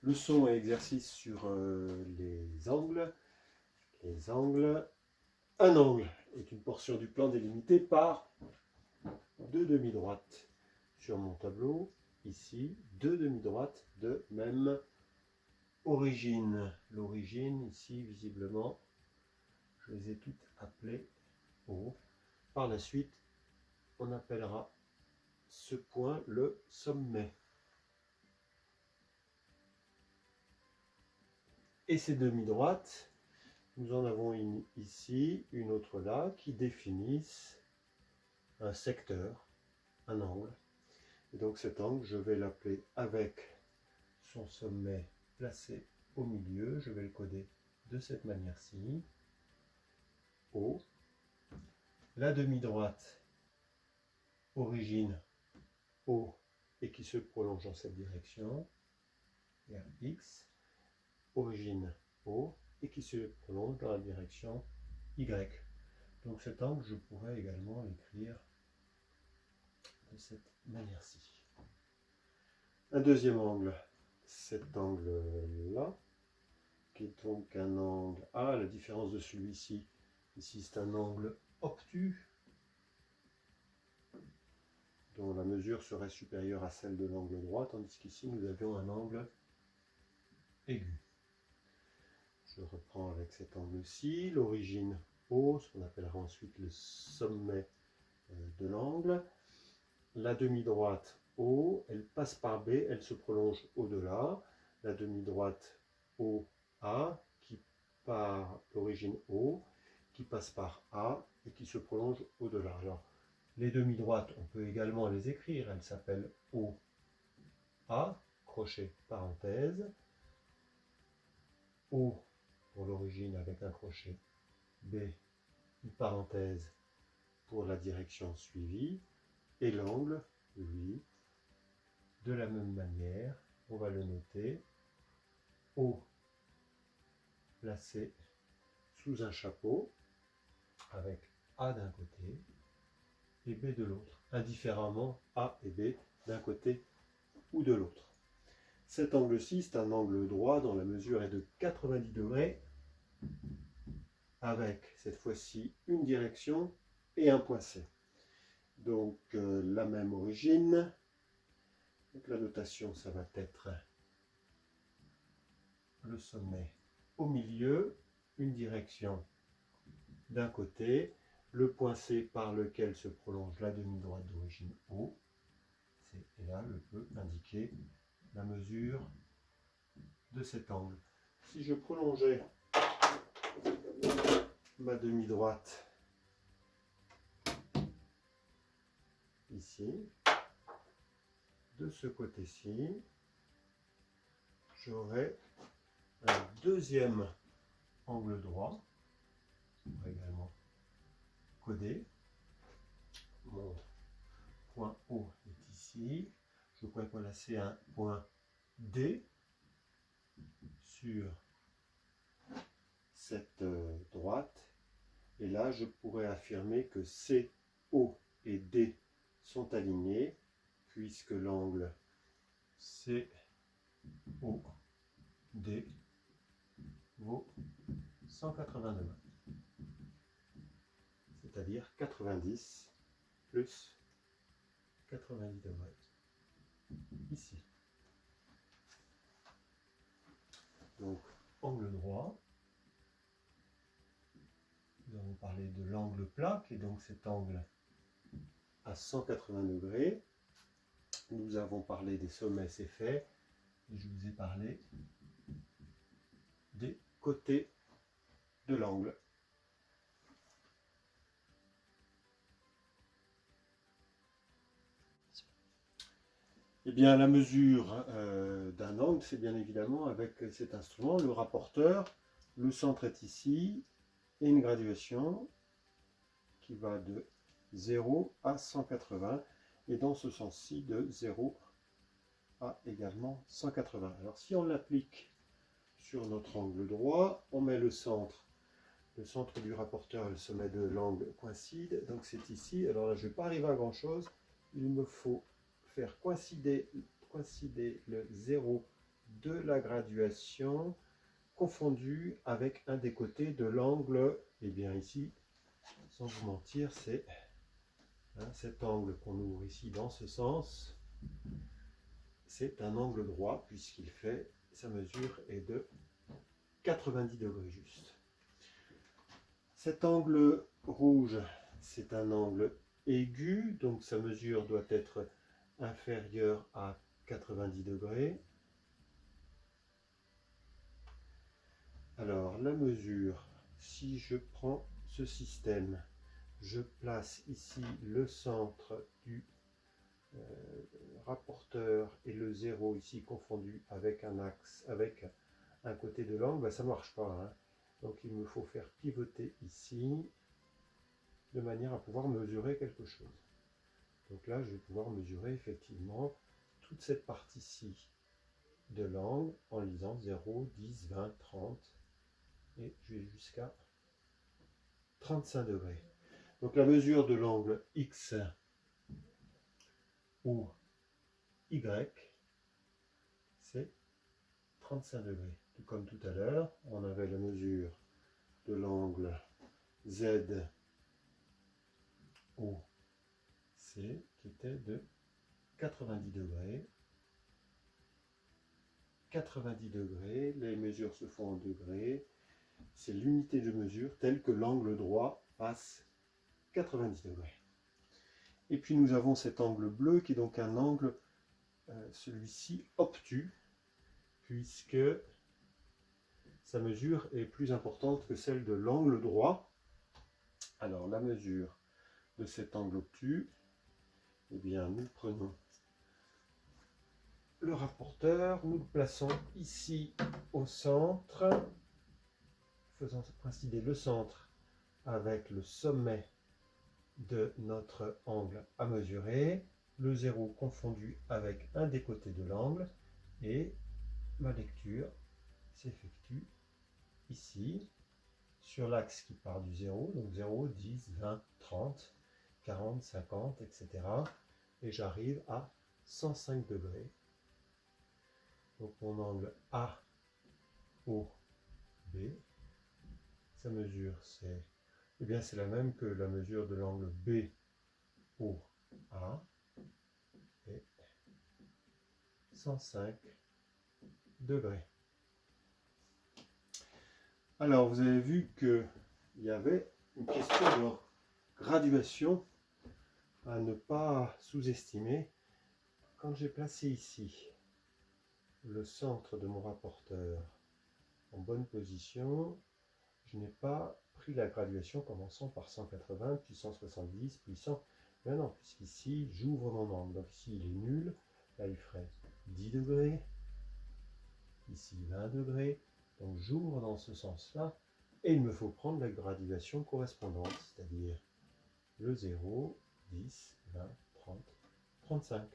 Leçon et exercice sur les angles. Les angles. Un angle est une portion du plan délimitée par deux demi-droites. Sur mon tableau, ici, deux demi-droites de même origine. L'origine, ici, visiblement, je les ai toutes appelées O. Par la suite, on appellera ce point le sommet. Et ces demi-droites, nous en avons une ici, une autre là, qui définissent un secteur, un angle. Et donc cet angle, je vais l'appeler avec son sommet placé au milieu. Je vais le coder de cette manière-ci. O. La demi-droite, origine O, et qui se prolonge dans cette direction, X. Origine O, et qui se prolonge dans la direction Y. Donc cet angle, je pourrais également l'écrire de cette manière-ci. Un deuxième angle, cet angle-là, qui est donc un angle A, la différence de celui-ci, ici c'est un angle obtus, dont la mesure serait supérieure à celle de l'angle droit, tandis qu'ici nous avions un angle aigu. Je reprends avec cet angle-ci, l'origine O, ce qu'on appellera ensuite le sommet de l'angle. La demi-droite O, elle passe par B, elle se prolonge au-delà. La demi-droite OA, qui part l'origine O, qui passe par A et qui se prolonge au-delà. Alors, les demi-droites, on peut également les écrire. Elles s'appellent OA, crochet, parenthèse. O pour l'origine avec un crochet, B, une parenthèse pour la direction suivie, et l'angle, lui, de la même manière, on va le noter, O placé sous un chapeau, avec A d'un côté et B de l'autre, indifféremment A et B d'un côté ou de l'autre. Cet angle-ci, c'est un angle droit dont la mesure est de 90 degrés, avec cette fois-ci une direction et un point C. Donc la même origine. Donc la notation, ça va être le sommet au milieu, une direction d'un côté, le point C par lequel se prolonge la demi-droite d'origine O. Et là, je peux indiquer la mesure de cet angle. Si je prolongeais ma demi-droite ici, de ce côté-ci, j'aurai un deuxième angle droit, on va également coder. Mon point O est ici, je pourrais placer un point D sur cette droite, et là je pourrais affirmer que C, O et D sont alignés, puisque l'angle C, O, D vaut 180 degrés, c'est-à-dire 90 plus 90 degrés, ici. Donc, angle droit. Nous avons parlé de l'angle plat, qui est donc cet angle à 180 degrés. Nous avons parlé des sommets, c'est fait. Et je vous ai parlé des côtés de l'angle. Eh bien, la mesure d'un angle, c'est bien évidemment avec cet instrument, le rapporteur. Le centre est ici, et une graduation qui va de 0 à 180, et dans ce sens-ci, de 0 à également 180. Alors, si on l'applique sur notre angle droit, on met le centre du rapporteur et le sommet de l'angle coïncident, donc c'est ici. Alors là, je ne vais pas arriver à grand-chose, il me faut faire coïncider le 0 de la graduation confondue avec un des côtés de l'angle, et bien ici, sans vous mentir, c'est cet angle qu'on ouvre ici dans ce sens, c'est un angle droit puisqu'il fait, sa mesure est de 90 degrés juste. Cet angle rouge, c'est un angle aigu, donc sa mesure doit être inférieure à 90 degrés. Alors, la mesure, si je prends ce système, je place ici le centre du rapporteur et le 0 ici confondu avec un axe, avec un côté de l'angle, ben ça ne marche pas. Hein. Donc, il me faut faire pivoter ici, de manière à pouvoir mesurer quelque chose. Donc là, je vais pouvoir mesurer effectivement toute cette partie-ci de l'angle en lisant 0, 10, 20, 30 et je vais jusqu'à 35 degrés. Donc la mesure de l'angle X ou Y, c'est 35 degrés. Tout comme tout à l'heure, on avait la mesure de l'angle Z ou C qui était de 90 degrés. 90 degrés, les mesures se font en degrés. C'est l'unité de mesure telle que l'angle droit passe 90 degrés. Et puis nous avons cet angle bleu qui est donc un angle, celui-ci, obtus, puisque sa mesure est plus importante que celle de l'angle droit. Alors la mesure de cet angle obtus, eh bien nous prenons le rapporteur, nous le plaçons ici au centre, faisant coïncider le centre avec le sommet de notre angle à mesurer, le 0 confondu avec un des côtés de l'angle, et ma lecture s'effectue ici, sur l'axe qui part du 0, donc 0, 10, 20, 30, 40, 50, etc. Et j'arrive à 105 degrés. Donc mon angle AOB, sa mesure c'est c'est la même que la mesure de l'angle BOA, et 105 degrés. Alors vous avez vu qu'il y avait une question de graduation à ne pas sous-estimer. Quand j'ai placé ici le centre de mon rapporteur en bonne position, je n'ai pas pris la graduation commençant par 180, puis 170, puis 100. Mais non, puisqu'ici, j'ouvre mon angle. Donc ici, il est nul. Là, il ferait 10 degrés. Ici, 20 degrés. Donc j'ouvre dans ce sens-là. Et il me faut prendre la graduation correspondante, c'est-à-dire le 0, 10, 20, 30, 35.